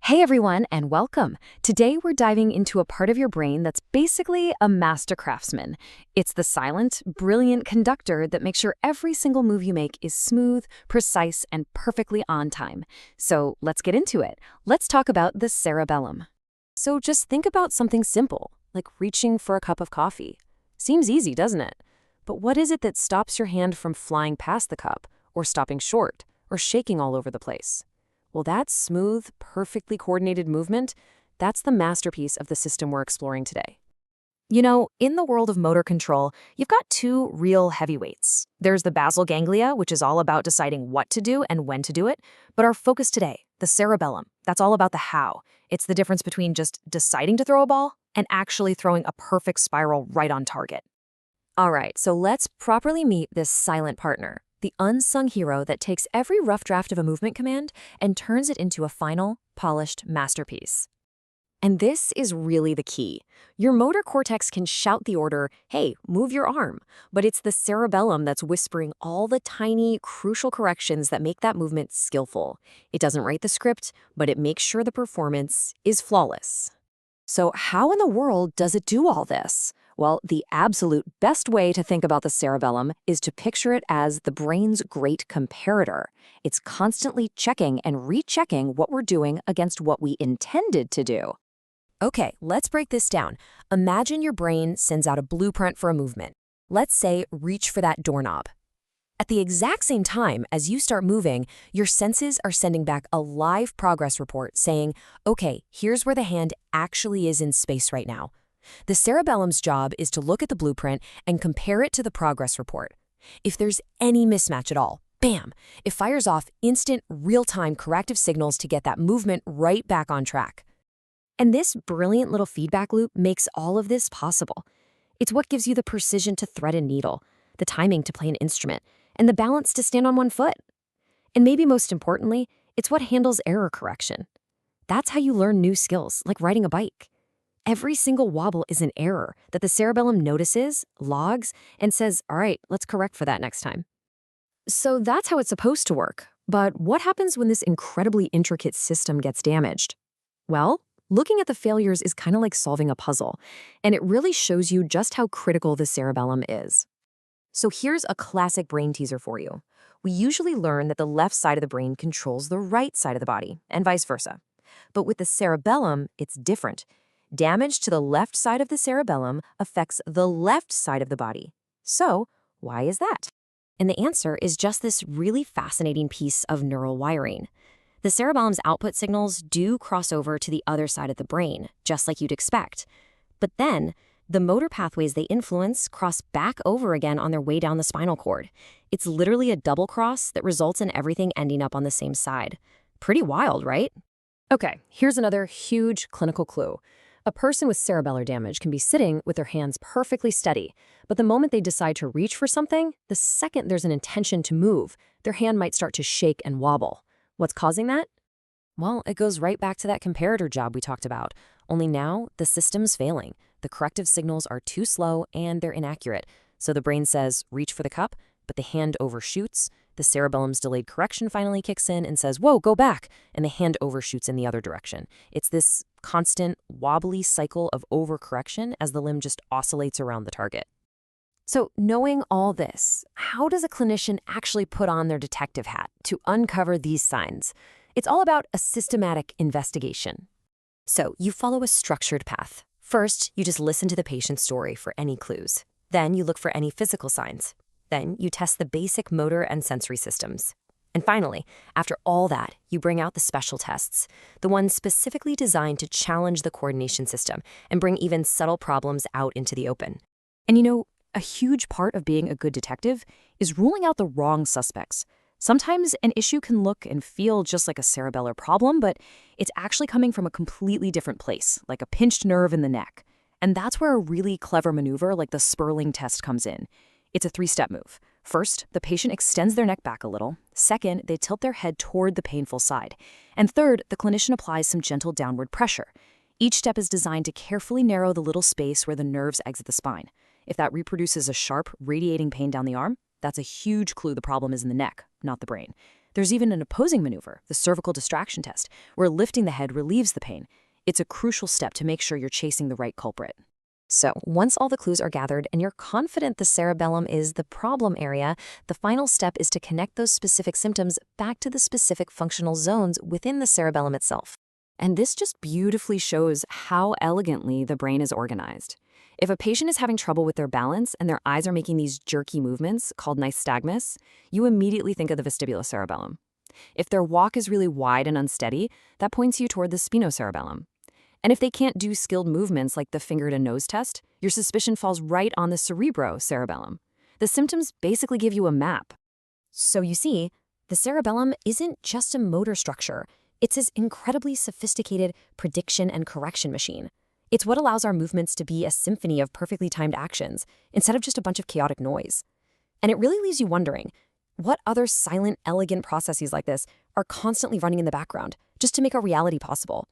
Hey everyone, and welcome. Today we're diving into a part of your brain that's basically a master craftsman. It's the silent, brilliant conductor that makes sure every single move you make is smooth, precise, and perfectly on time. So let's get into it. Let's talk about the cerebellum. So just think about something simple, like reaching for a cup of coffee. Seems easy, doesn't it? But what is it that stops your hand from flying past the cup, or stopping short, or shaking all over the place? Well, that smooth, perfectly coordinated movement, that's the masterpiece of the system we're exploring today. You know, in the world of motor control, you've got two real heavyweights. There's the basal ganglia, which is all about deciding what to do and when to do it. But our focus today, the cerebellum, that's all about the how. It's the difference between just deciding to throw a ball and actually throwing a perfect spiral right on target. All right, so let's properly meet this silent partner, the unsung hero that takes every rough draft of a movement command and turns it into a final, polished masterpiece. And this is really the key. Your motor cortex can shout the order, hey, move your arm, but it's the cerebellum that's whispering all the tiny, crucial corrections that make that movement skillful. It doesn't write the script, but it makes sure the performance is flawless. So how in the world does it do all this? Well, the absolute best way to think about the cerebellum is to picture it as the brain's great comparator. It's constantly checking and rechecking what we're doing against what we intended to do. Okay, let's break this down. Imagine your brain sends out a blueprint for a movement. Let's say reach for that doorknob. At the exact same time as you start moving, your senses are sending back a live progress report saying, okay, here's where the hand actually is in space right now. The cerebellum's job is to look at the blueprint and compare it to the progress report. If there's any mismatch at all, bam, it fires off instant, real-time corrective signals to get that movement right back on track. And this brilliant little feedback loop makes all of this possible. It's what gives you the precision to thread a needle, the timing to play an instrument, and the balance to stand on one foot. And maybe most importantly, it's what handles error correction. That's how you learn new skills, like riding a bike. Every single wobble is an error that the cerebellum notices, logs, and says, all right, let's correct for that next time. So that's how it's supposed to work. But what happens when this incredibly intricate system gets damaged? Well, looking at the failures is kind of like solving a puzzle, and it really shows you just how critical the cerebellum is. So here's a classic brain teaser for you. We usually learn that the left side of the brain controls the right side of the body, and vice versa. But with the cerebellum, it's different. Damage to the left side of the cerebellum affects the left side of the body. So, why is that? And the answer is just this really fascinating piece of neural wiring. The cerebellum's output signals do cross over to the other side of the brain, just like you'd expect. But then, the motor pathways they influence cross back over again on their way down the spinal cord. It's literally a double cross that results in everything ending up on the same side. Pretty wild, right? Okay, here's another huge clinical clue. A person with cerebellar damage can be sitting with their hands perfectly steady, but the moment they decide to reach for something, the second there's an intention to move, their hand might start to shake and wobble. What's causing that? Well, it goes right back to that comparator job we talked about, only now the system's failing. The corrective signals are too slow and they're inaccurate. So the brain says, reach for the cup, but the hand overshoots. The cerebellum's delayed correction finally kicks in and says, whoa, go back, and the hand overshoots in the other direction. It's this constant, wobbly cycle of overcorrection as the limb just oscillates around the target. So knowing all this, how does a clinician actually put on their detective hat to uncover these signs? It's all about a systematic investigation. So you follow a structured path. First, you just listen to the patient's story for any clues. Then you look for any physical signs. Then you test the basic motor and sensory systems. And finally, after all that, you bring out the special tests, the ones specifically designed to challenge the coordination system and bring even subtle problems out into the open. And you know, a huge part of being a good detective is ruling out the wrong suspects. Sometimes an issue can look and feel just like a cerebellar problem, but it's actually coming from a completely different place, like a pinched nerve in the neck. And that's where a really clever maneuver like the Spurling test comes in. It's a three-step move. First, the patient extends their neck back a little. Second, they tilt their head toward the painful side. And third, the clinician applies some gentle downward pressure. Each step is designed to carefully narrow the little space where the nerves exit the spine. If that reproduces a sharp, radiating pain down the arm, that's a huge clue the problem is in the neck, not the brain. There's even an opposing maneuver, the cervical distraction test, where lifting the head relieves the pain. It's a crucial step to make sure you're chasing the right culprit. So, once all the clues are gathered and you're confident the cerebellum is the problem area, the final step is to connect those specific symptoms back to the specific functional zones within the cerebellum itself. And this just beautifully shows how elegantly the brain is organized. If a patient is having trouble with their balance and their eyes are making these jerky movements called nystagmus, you immediately think of the vestibulocerebellum. If their walk is really wide and unsteady, that points you toward the spinocerebellum. And if they can't do skilled movements like the finger to nose test, your suspicion falls right on the cerebrocerebellum. The symptoms basically give you a map. So you see, the cerebellum isn't just a motor structure. It's this incredibly sophisticated prediction and correction machine. It's what allows our movements to be a symphony of perfectly timed actions, instead of just a bunch of chaotic noise. And it really leaves you wondering, what other silent, elegant processes like this are constantly running in the background, just to make our reality possible?